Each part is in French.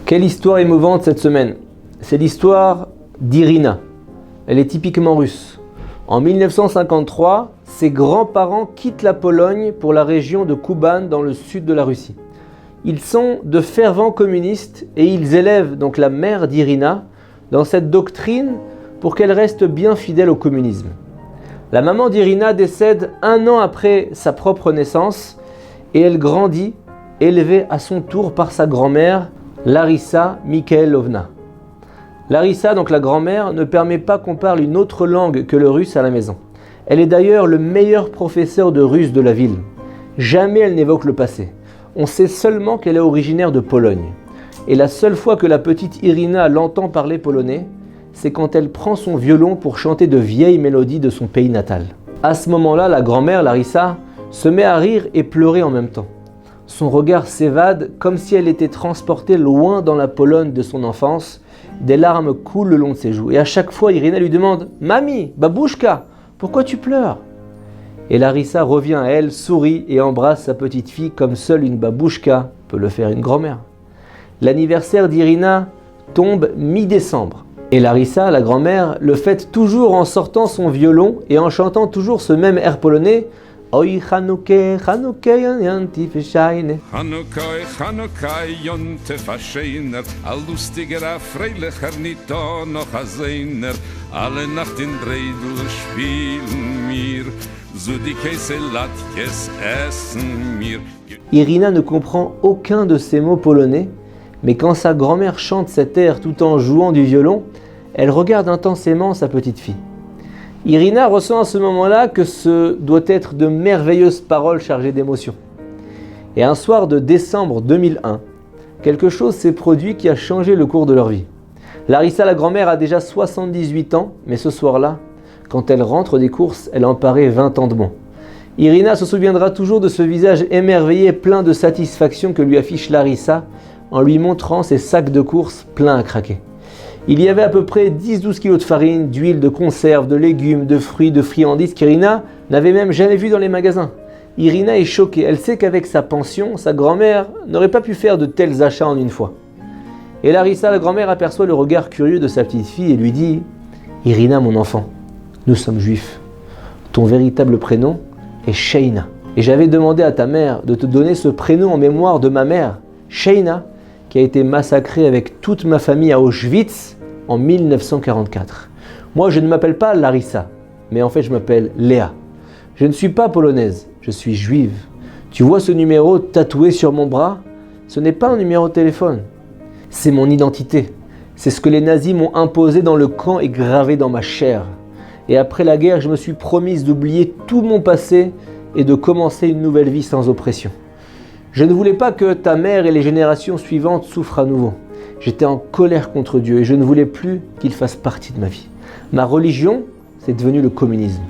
Quelle histoire émouvante cette semaine. C'est l'histoire d'Irina. Elle est typiquement russe. En 1953, ses grands-parents quittent la Pologne pour la région de Kuban dans le sud de la Russie. Ils sont de fervents communistes et ils élèvent donc la mère d'Irina dans cette doctrine pour qu'elle reste bien fidèle au communisme. La maman d'Irina décède 1 an après sa propre naissance et elle grandit, élevée à son tour par sa grand-mère, Larissa Mikhailovna. Larissa, donc la grand-mère, ne permet pas qu'on parle une autre langue que le russe à la maison. Elle est d'ailleurs le meilleur professeur de russe de la ville. Jamais elle n'évoque le passé. On sait seulement qu'elle est originaire de Pologne. Et la seule fois que la petite Irina l'entend parler polonais, c'est quand elle prend son violon pour chanter de vieilles mélodies de son pays natal. À ce moment-là, la grand-mère, Larissa, se met à rire et pleurer en même temps. Son regard s'évade comme si elle était transportée loin dans la Pologne de son enfance. Des larmes coulent le long de ses joues. Et à chaque fois, Irina lui demande « Mamie, babouchka, pourquoi tu pleures ?» Et Larissa revient à elle, sourit et embrasse sa petite fille comme seule une babouchka peut le faire une grand-mère. L'anniversaire d'Irina tombe mi-décembre. Et Larissa, la grand-mère, le fête toujours en sortant son violon et en chantant toujours ce même air polonais. Oi Chanukah, Chanukah, Yanti Feshaine. Chanukah, Chanukah, Yonte Fasheiner, a lustiger, freilicher, Nito noch a Seiner, alle Nacht in Breidel spielen mir, so die Käse Latjes essen mir. Irina ne comprend aucun de ces mots polonais, mais quand sa grand-mère chante cet air tout en jouant du violon, elle regarde intensément sa petite fille. Irina ressent à ce moment-là que ce doit être de merveilleuses paroles chargées d'émotions. Et un soir de décembre 2001, quelque chose s'est produit qui a changé le cours de leur vie. Larissa, la grand-mère, a déjà 78 ans, mais ce soir-là, quand elle rentre des courses, elle en paraît 20 ans de moins. Irina se souviendra toujours de ce visage émerveillé, plein de satisfaction que lui affiche Larissa en lui montrant ses sacs de courses pleins à craquer. Il y avait à peu près 10-12 kg de farine, d'huile, de conserve, de légumes, de fruits, de friandises qu'Irina n'avait même jamais vu dans les magasins. Irina est choquée. Elle sait qu'avec sa pension, sa grand-mère n'aurait pas pu faire de tels achats en une fois. Et Larissa, la grand-mère, aperçoit le regard curieux de sa petite fille et lui dit « Irina, mon enfant, nous sommes juifs. Ton véritable prénom est Sheina. Et j'avais demandé à ta mère de te donner ce prénom en mémoire de ma mère, Sheina, qui a été massacrée avec toute ma famille à Auschwitz en 1944. Moi, je ne m'appelle pas Larissa, mais en fait, je m'appelle Léa. Je ne suis pas polonaise, je suis juive. Tu vois ce numéro tatoué sur mon bras ? Ce n'est pas un numéro de téléphone. C'est mon identité. C'est ce que les nazis m'ont imposé dans le camp et gravé dans ma chair. Et après la guerre, je me suis promise d'oublier tout mon passé et de commencer une nouvelle vie sans oppression. Je ne voulais pas que ta mère et les générations suivantes souffrent à nouveau. J'étais en colère contre Dieu et je ne voulais plus qu'il fasse partie de ma vie. Ma religion, c'est devenu le communisme.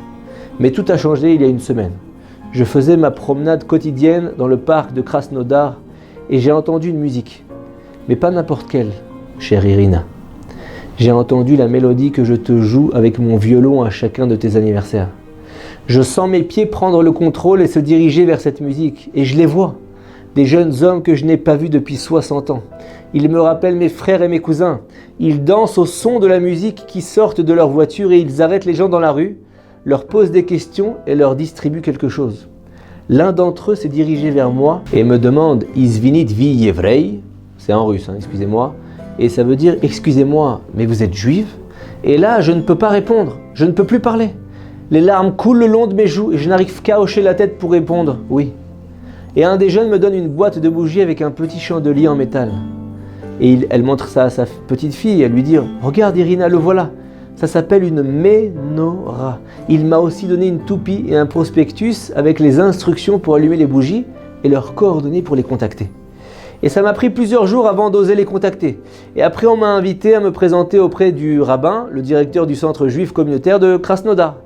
Mais tout a changé il y a une semaine. Je faisais ma promenade quotidienne dans le parc de Krasnodar et j'ai entendu une musique. Mais pas n'importe quelle, chère Irina. J'ai entendu la mélodie que je te joue avec mon violon à chacun de tes anniversaires. Je sens mes pieds prendre le contrôle et se diriger vers cette musique et je les vois. Des jeunes hommes que je n'ai pas vus depuis 60 ans. Ils me rappellent mes frères et mes cousins. Ils dansent au son de la musique qui sortent de leur voiture et ils arrêtent les gens dans la rue, leur posent des questions et leur distribuent quelque chose. L'un d'entre eux s'est dirigé vers moi et me demande « Izvinit vi yevrei » c'est en russe, excusez-moi. Et ça veut dire « Excusez-moi, mais vous êtes juive ?» Et là, je ne peux pas répondre. Je ne peux plus parler. Les larmes coulent le long de mes joues et je n'arrive qu'à hocher la tête pour répondre « Oui ». Et un des jeunes me donne une boîte de bougies avec un petit chandelier en métal. Et elle montre ça à sa petite fille, elle lui dit « Regarde Irina, le voilà, ça s'appelle une menorah. » Il m'a aussi donné une toupie et un prospectus avec les instructions pour allumer les bougies et leurs coordonnées pour les contacter. Et ça m'a pris plusieurs jours avant d'oser les contacter. Et après on m'a invité à me présenter auprès du rabbin, le directeur du centre juif communautaire de Krasnodar.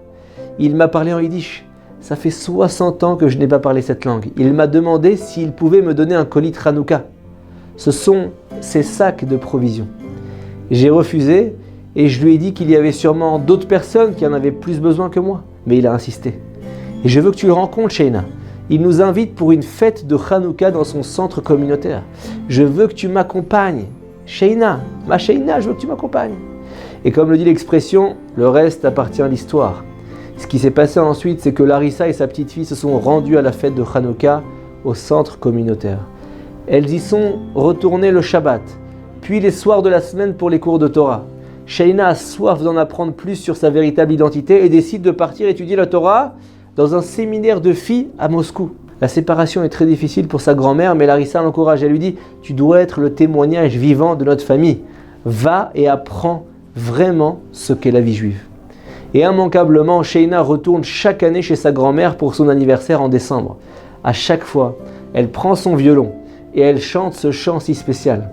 Il m'a parlé en yiddish. Ça fait 60 ans que je n'ai pas parlé cette langue. Il m'a demandé s'il pouvait me donner un colis de Hanouka. Ce sont ces sacs de provisions. J'ai refusé et je lui ai dit qu'il y avait sûrement d'autres personnes qui en avaient plus besoin que moi. Mais il a insisté. Et je veux que tu le rencontres, Sheina. Il nous invite pour une fête de Hanouka dans son centre communautaire. Je veux que tu m'accompagnes. Sheina, ma Sheina, je veux que tu m'accompagnes. Et comme le dit l'expression, le reste appartient à l'histoire. Ce qui s'est passé ensuite, c'est que Larissa et sa petite fille se sont rendues à la fête de Hanouka au centre communautaire. Elles y sont retournées le Shabbat, puis les soirs de la semaine pour les cours de Torah. Sheina a soif d'en apprendre plus sur sa véritable identité et décide de partir étudier la Torah dans un séminaire de filles à Moscou. La séparation est très difficile pour sa grand-mère, mais Larissa l'encourage. Elle lui dit « Tu dois être le témoignage vivant de notre famille. Va et apprends vraiment ce qu'est la vie juive. » Et immanquablement, Sheina retourne chaque année chez sa grand-mère pour son anniversaire en décembre. À chaque fois, elle prend son violon et elle chante ce chant si spécial.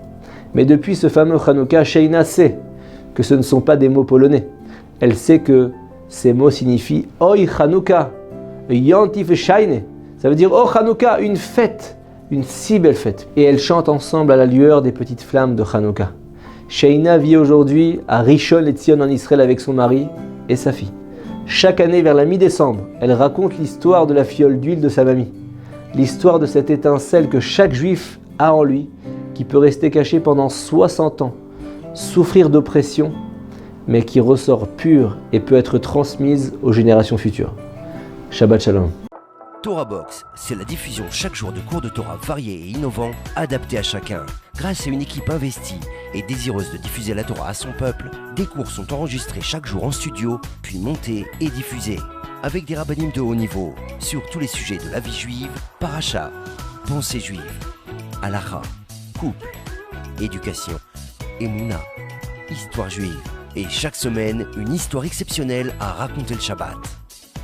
Mais depuis ce fameux Hanouka, Sheina sait que ce ne sont pas des mots polonais. Elle sait que ces mots signifient « Oi Hanouka, Yantif Shaine ». Ça veut dire « Oh Hanouka, une fête, une si belle fête ». Et elles chantent ensemble à la lueur des petites flammes de Hanouka. Sheina vit aujourd'hui à Rishon LeZion en Israël avec son mari et sa fille. Chaque année vers la mi-décembre, elle raconte l'histoire de la fiole d'huile de sa mamie. L'histoire de cette étincelle que chaque juif a en lui, qui peut rester caché pendant 60 ans, souffrir d'oppression, mais qui ressort pure et peut être transmise aux générations futures. Shabbat Shalom. Torah Box, c'est la diffusion chaque jour de cours de Torah variés et innovants, adaptés à chacun. Grâce à une équipe investie et désireuse de diffuser la Torah à son peuple, des cours sont enregistrés chaque jour en studio, puis montés et diffusés. Avec des rabbinim de haut niveau, sur tous les sujets de la vie juive, paracha, pensée juive, halakha, couple, éducation, émouna, histoire juive. Et chaque semaine, une histoire exceptionnelle à raconter le Shabbat.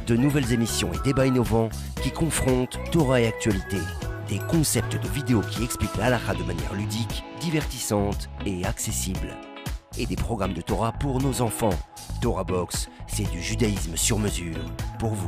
De nouvelles émissions et débats innovants qui confrontent Torah et actualité. Des concepts de vidéos qui expliquent la halakha de manière ludique, divertissante et accessible. Et des programmes de Torah pour nos enfants. Torah Box, c'est du judaïsme sur mesure pour vous.